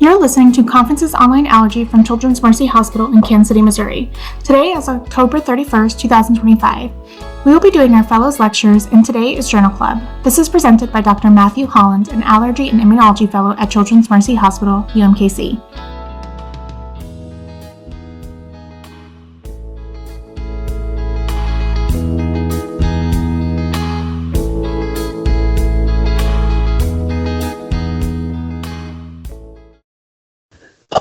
You're listening to Conferences Online Allergy from Children's Mercy Hospital in Kansas City, Missouri. Today is October 31st, 2025. We will be doing our fellows lectures, and today is Journal Club. This is presented by Dr. Matthew Holland, an Allergy and Immunology Fellow at Children's Mercy Hospital, UMKC.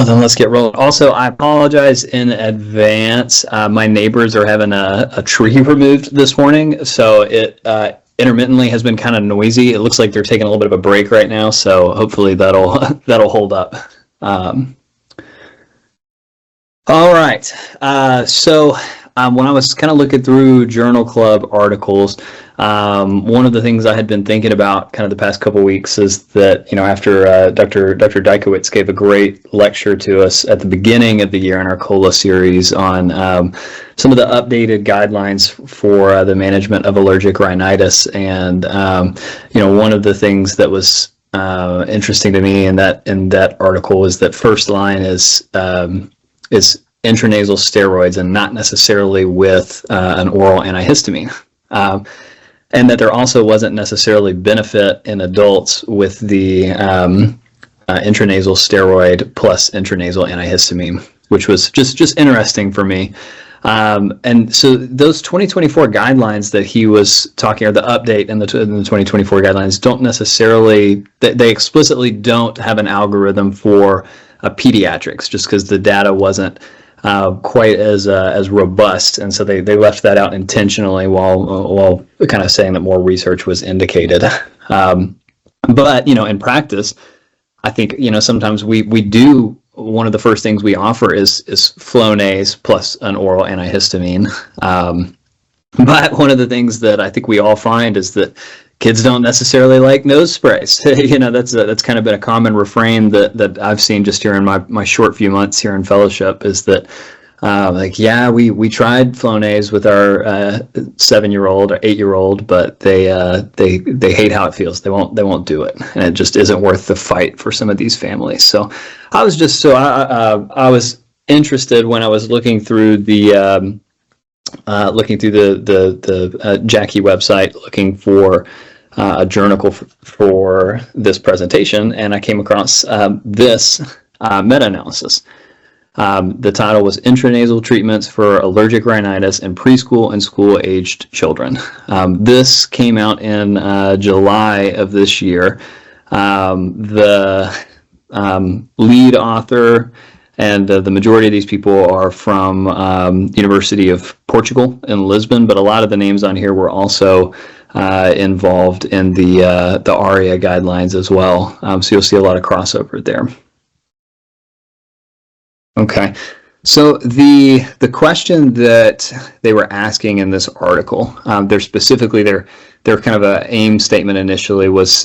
Then let's get rolling. Also, I apologize in advance. My neighbors are having a tree removed this morning, so it intermittently has been kind of noisy. It looks like they're taking a little bit of a break right now, so hopefully that'll hold up. All right. So when I was kind of looking through Journal Club articles, one of the things I had been thinking about kind of the past couple weeks is that, after Dr. Dykowitz gave a great lecture to us at the beginning of the year in our COLA series on some of the updated guidelines for the management of allergic rhinitis. And, one of the things that was interesting to me in that article is that first line is intranasal steroids and not necessarily with an oral antihistamine. And that there also wasn't necessarily benefit in adults with the intranasal steroid plus intranasal antihistamine, which was just interesting for me. And so those 2024 guidelines that he was talking, or the update in the 2024 guidelines, don't necessarily, they explicitly don't have an algorithm for pediatrics, just because the data wasn't quite as robust, and so they left that out intentionally while kind of saying that more research was indicated. But in practice, I think sometimes we do, one of the first things we offer is Flonase plus an oral antihistamine. But one of the things that I think we all find is that kids don't necessarily like nose sprays. That's kind of been a common refrain that I've seen just here in my short few months here in fellowship, is that we tried Flonase with our 7-year-old or 8-year-old, but they hate how it feels. They won't do it, and it just isn't worth the fight for some of these families. So I was interested when I was looking through the Jackie website, looking for a journal for this presentation, and I came across this meta-analysis. The title was Intranasal Treatments for Allergic Rhinitis in Preschool and School-Aged Children. This came out in July of this year. The lead author and the majority of these people are from University of Portugal in Lisbon, but a lot of the names on here were also involved in the ARIA guidelines as well. So you'll see a lot of crossover there. Okay, so the question that they were asking in this article, their kind of a aim statement initially was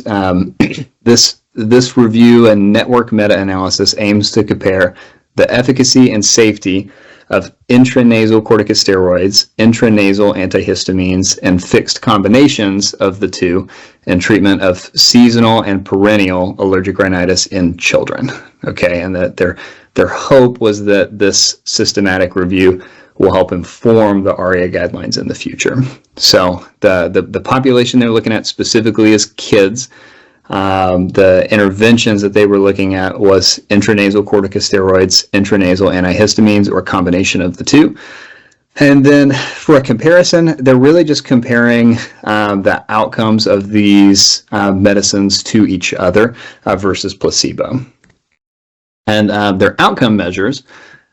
this review and network meta-analysis aims to compare the efficacy and safety of intranasal corticosteroids, intranasal antihistamines, and fixed combinations of the two in treatment of seasonal and perennial allergic rhinitis in children. Okay, and that their hope was that this systematic review will help inform the ARIA guidelines in the future. So the population they're looking at specifically is kids. The interventions that they were looking at was intranasal corticosteroids, intranasal antihistamines, or a combination of the two. And then for a comparison, they're really just comparing the outcomes of these medicines to each other versus placebo. And their outcome measures,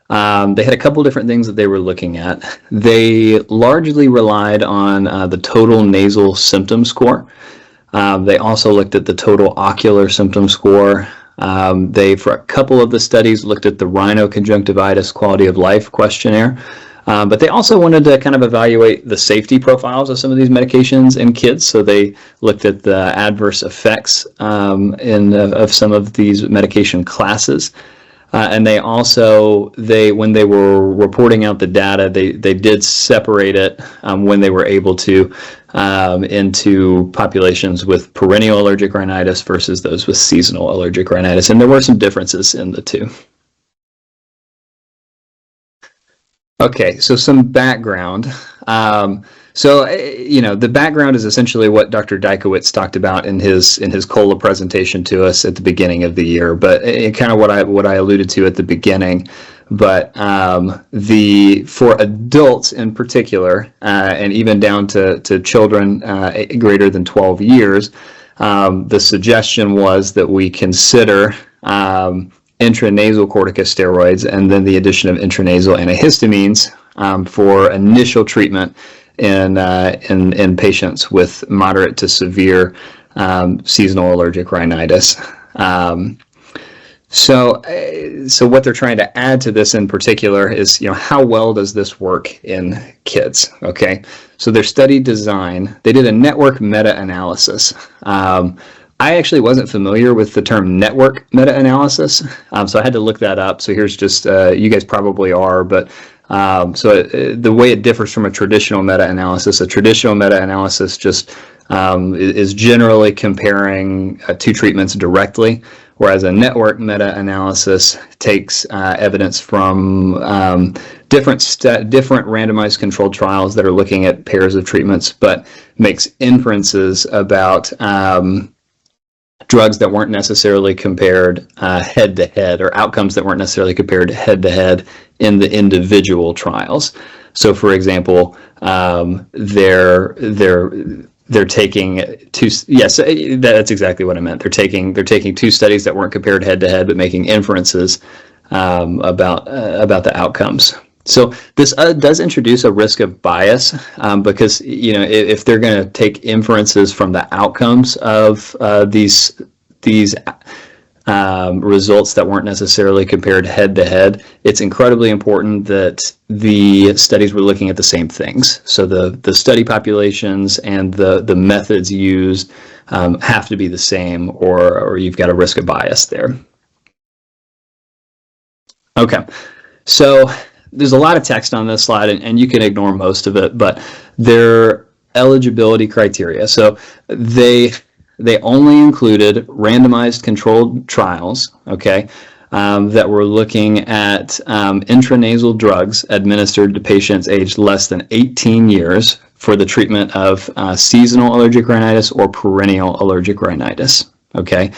they had a couple different things that they were looking at. They largely relied on the total nasal symptom score. They also looked at the total ocular symptom score. They, for a couple of the studies, looked at the rhinoconjunctivitis quality of life questionnaire. But they also wanted to kind of evaluate the safety profiles of some of these medications in kids. So they looked at the adverse effects of some of these medication classes. And they also, when they were reporting out the data, they did separate it when they were able to into populations with perennial allergic rhinitis versus those with seasonal allergic rhinitis. And there were some differences in the two. Okay, so some background. The background is essentially what Dr. Dykowitz talked about in his COLA presentation to us at the beginning of the year, but kind of what I alluded to at the beginning. But for adults in particular, and even down to children greater than 12 years, the suggestion was that we consider intranasal corticosteroids and then the addition of intranasal antihistamines for initial treatment in patients with moderate to severe seasonal allergic rhinitis. So what they're trying to add to this in particular is, how well does this work in kids? Okay, so their study design, they did a network meta-analysis. I actually wasn't familiar with the term network meta-analysis, so I had to look that up. So here's just, you guys probably are, but the way it differs from a traditional meta-analysis, a traditional meta-analysis just is generally comparing two treatments directly, whereas a network meta-analysis takes evidence from different randomized controlled trials that are looking at pairs of treatments, but makes inferences about drugs that weren't necessarily compared head-to-head, or outcomes that weren't necessarily compared head-to-head in the individual trials. So, for example, they're taking two. Yes, that's exactly what I meant. They're taking two studies that weren't compared head-to-head, but making inferences about the outcomes. So this does introduce a risk of bias because if they're going to take inferences from the outcomes of these results that weren't necessarily compared head to head, it's incredibly important that the studies were looking at the same things. So the study populations and the methods used have to be the same, or you've got a risk of bias there. Okay, so there's a lot of text on this slide, and you can ignore most of it, but their eligibility criteria. So they only included randomized controlled trials, okay, that were looking at intranasal drugs administered to patients aged less than 18 years for the treatment of seasonal allergic rhinitis or perennial allergic rhinitis, okay.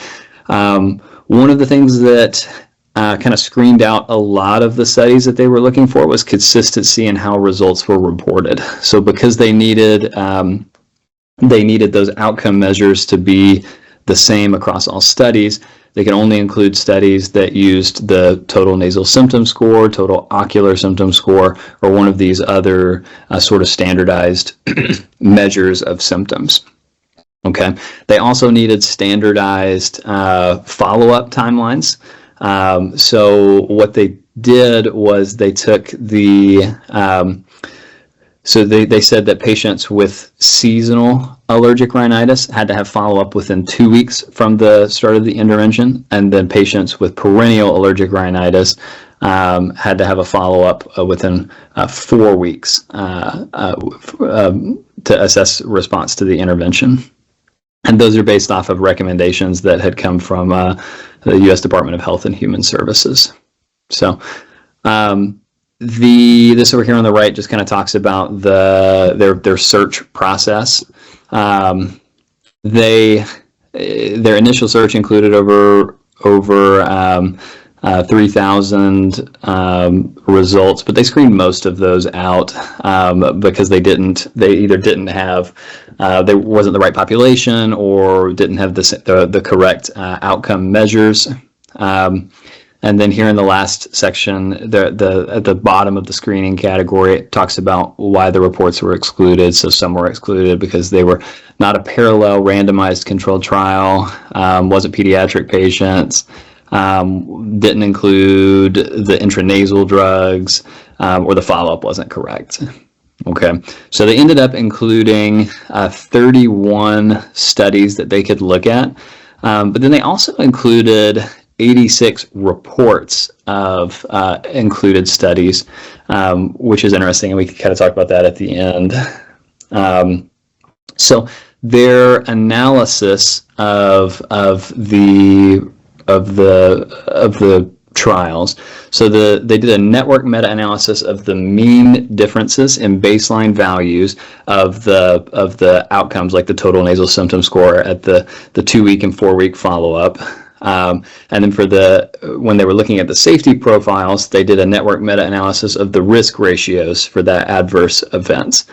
One of the things that kind of screened out a lot of the studies that they were looking for was consistency in how results were reported. So because they needed those outcome measures to be the same across all studies, they could only include studies that used the total nasal symptom score, total ocular symptom score, or one of these other sort of standardized measures of symptoms. Okay. They also needed standardized follow-up timelines. So what they did was they took so they said that patients with seasonal allergic rhinitis had to have follow-up within 2 weeks from the start of the intervention, and then patients with perennial allergic rhinitis had to have a follow-up within 4 weeks to assess response to the intervention. And those are based off of recommendations that had come from the U.S. Department of Health and Human Services. So this over here on the right just kind of talks about their search process. Their initial search included over 3,000 results, but they screened most of those out because they either didn't have there wasn't the right population or didn't have the correct outcome measures. And then here in the last section, at the bottom of the screening category, it talks about why the reports were excluded. So some were excluded because they were not a parallel randomized controlled trial, wasn't pediatric patients, didn't include the intranasal drugs, or the follow-up wasn't correct. Okay, so they ended up including 31 studies that they could look at, but then they also included 86 reports of included studies, which is interesting, and we can kind of talk about that at the end. So their analysis of the trials. So they did a network meta-analysis of the mean differences in baseline values of the outcomes, like the total nasal symptom score at the 2-week and 4-week follow-up. And then when they were looking at the safety profiles, they did a network meta-analysis of the risk ratios for that adverse events.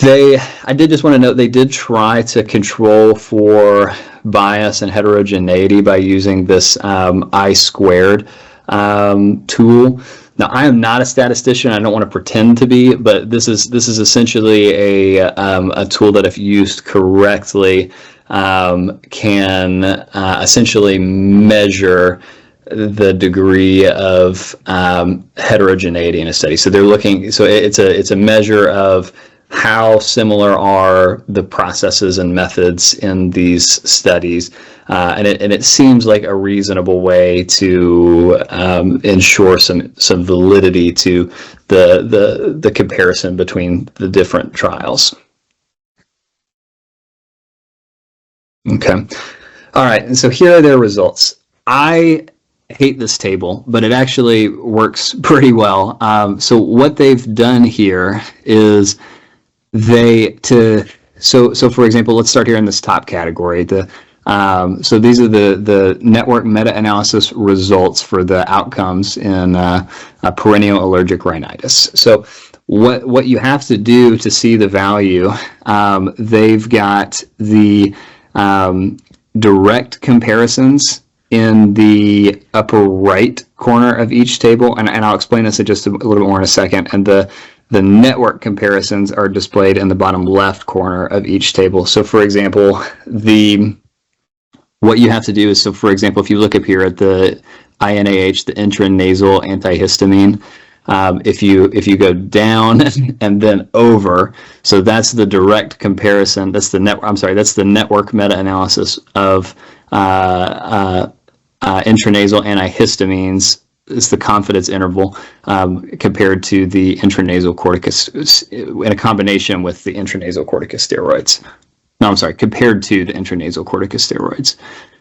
I did just want to note they did try to control for bias and heterogeneity by using this I-squared tool. Now, I am not a statistician. I don't want to pretend to be, but this is essentially a tool that, if used correctly, can essentially measure the degree of heterogeneity in a study. So they're looking. So it's a measure of how similar are the processes and methods in these studies, and it seems like a reasonable way to ensure some validity to the comparison between the different trials. Okay, all right, and so here are their results. I hate this table, but it actually works pretty well. So what they've done here is so for example, let's start here in this top category. So these are the network meta-analysis results for the outcomes in perennial allergic rhinitis. So what you have to do to see the value, they've got the direct comparisons in the upper right corner of each table, and I'll explain this in just a little bit more in a second. And the network comparisons are displayed in the bottom left corner of each table. So for example, what you have to do is, so for example, if you look up here at the INAH, the intranasal antihistamine, if you go down and then over, so that's the direct comparison. That's the network meta-analysis of intranasal antihistamines. Is the confidence interval compared to the intranasal in a combination with the intranasal corticosteroids. No, I'm sorry, compared to the intranasal corticosteroids.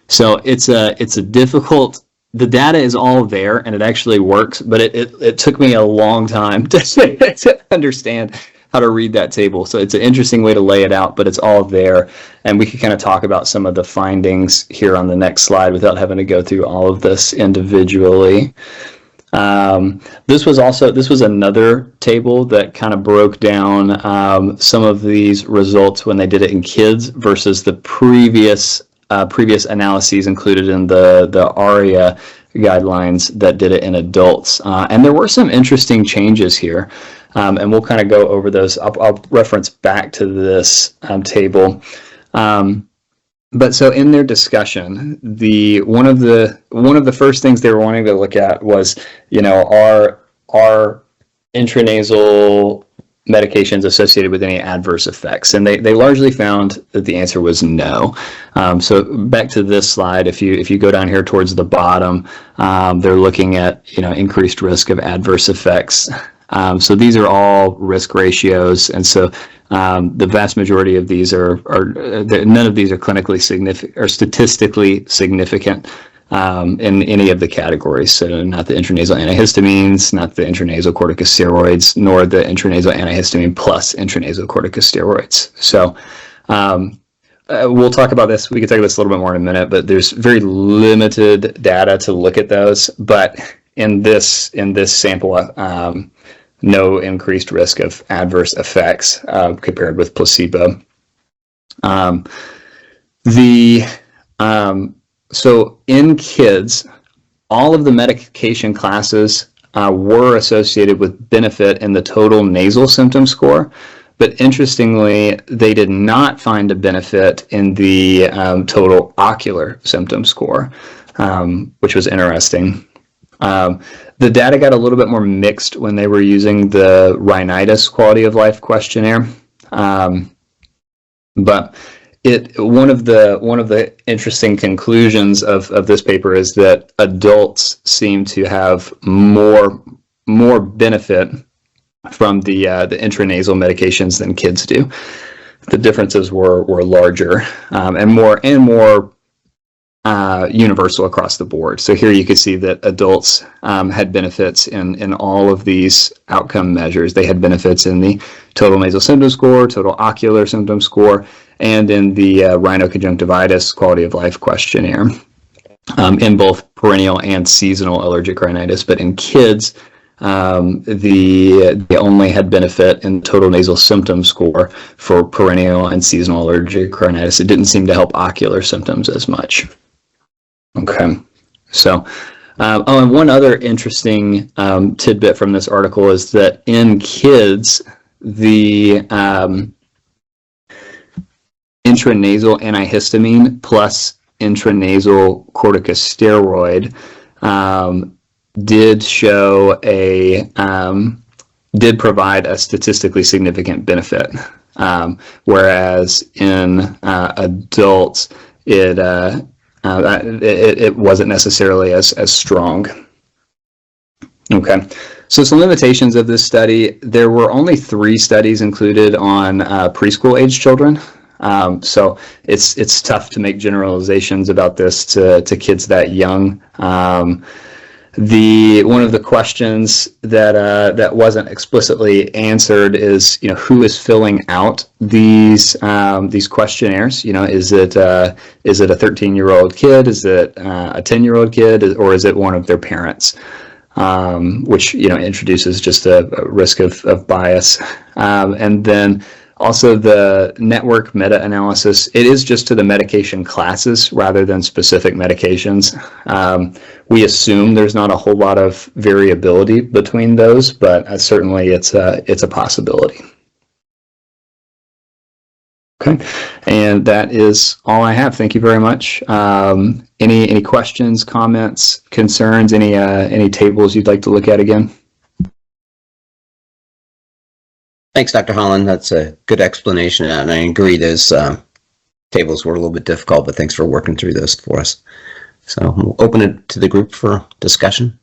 So it's a difficult. The data is all there and it actually works, but it took me a long time to understand how to read that table. So it's an interesting way to lay it out, but it's all there. And we can kind of talk about some of the findings here on the next slide without having to go through all of this individually. This was another table that kind of broke down some of these results when they did it in kids versus the previous analyses included in the ARIA guidelines that did it in adults. And there were some interesting changes here. And we'll kind of go over those. I'll reference back to this table. But so in their discussion, one of the first things they were wanting to look at was, are intranasal medications associated with any adverse effects? And they largely found that the answer was no. So back to this slide, if you go down here towards the bottom, they're looking at increased risk of adverse effects. So these are all risk ratios, and so the vast majority of these are none of these are clinically significant or statistically significant in any of the categories. So not the intranasal antihistamines, not the intranasal corticosteroids, nor the intranasal antihistamine plus intranasal corticosteroids. So we'll talk about this. We can talk about this a little bit more in a minute, but there's very limited data to look at those. But in this sample, no increased risk of adverse effects compared with placebo. So in kids, all of the medication classes were associated with benefit in the total nasal symptom score, but interestingly, they did not find a benefit in the total ocular symptom score, which was interesting. The data got a little bit more mixed when they were using the rhinitis quality of life questionnaire. But one of the interesting conclusions of this paper is that adults seem to have more benefit from the intranasal medications than kids do. The differences were larger and more universal across the board. So here you can see that adults had benefits in all of these outcome measures. They had benefits in the total nasal symptom score, total ocular symptom score, and in the rhinoconjunctivitis quality of life questionnaire in both perennial and seasonal allergic rhinitis. But in kids, they only had benefit in total nasal symptom score for perennial and seasonal allergic rhinitis. It didn't seem to help ocular symptoms as much. Okay, so, and one other interesting tidbit from this article is that in kids, the intranasal antihistamine plus intranasal corticosteroid did provide a statistically significant benefit, whereas in adults it wasn't necessarily as strong. Okay, so some limitations of this study. There were only 3 studies included on preschool age children. So it's tough to make generalizations about this to kids that young. One of the questions that wasn't explicitly answered is, who is filling out these questionnaires? Is it a 13-year-old kid? Is it a 10-year-old kid? Or is it one of their parents? Which introduces just a risk of bias. And then also the network meta-analysis, it is just to the medication classes rather than specific medications. We assume there's not a whole lot of variability between those, but certainly it's a possibility. Okay, and that is all I have. Thank you very much. Any questions, comments, concerns, any tables you'd like to look at again? Thanks, Dr. Holland. That's a good explanation, and I agree those tables were a little bit difficult, but thanks for working through those for us. So we'll open it to the group for discussion.